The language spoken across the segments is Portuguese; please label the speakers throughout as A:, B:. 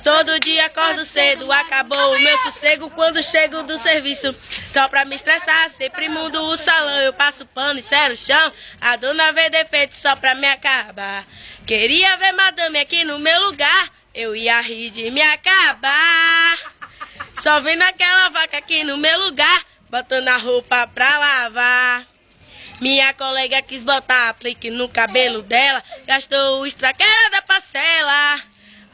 A: Todo dia acordo cedo, acabou o meu sossego quando chego do serviço. Só pra me estressar, sempre mudo o salão. Eu passo pano e sero o chão. A dona vê defeito só pra me acabar. Queria ver madame aqui no meu lugar, eu ia rir de me acabar. Só vendo aquela vaca aqui no meu lugar, botando a roupa pra lavar. Minha colega quis botar aplique no cabelo dela, gastou o extraqueira da parcela.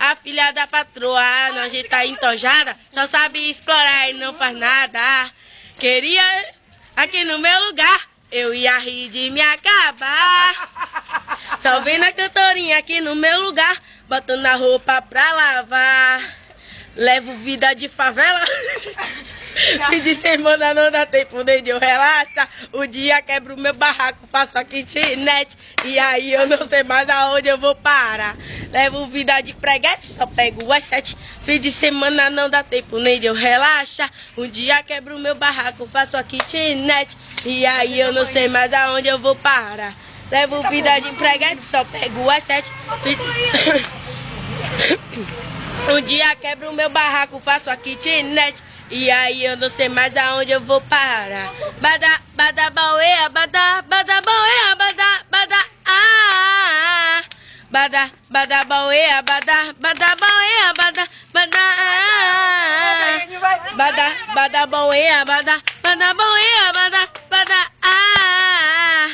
A: A filha da patroa, nojenta entojada, só sabe explorar e não faz nada. Queria aqui no meu lugar, eu ia rir de me acabar. Só vendo a cantorinha aqui no meu lugar, botando a roupa pra lavar. Levo vida de favela. Fim de semana não dá tempo nem de eu relaxar. O dia quebro o meu barraco, faço a kitnet. E aí eu não sei mais aonde eu vou parar. Levo vida de preguete, só pego as 7. Fim de semana não dá tempo nem de eu relaxar. Um dia quebro o meu barraco, faço a kitnet. E aí eu não sei mais aonde eu vou parar. Levo vida de preguete, só pego as 7. Um dia quebro o meu barraco, faço a kitnet. E aí eu não sei mais aonde eu vou parar. Bada, bada, bauea, bada, bada, bauea, bada, bada, ah. Bada, bada, bauea, bada, bada, bauea, bada, bada, ah. Bada, bada, bauea, bada, bada, bauea, bada, bada, ah.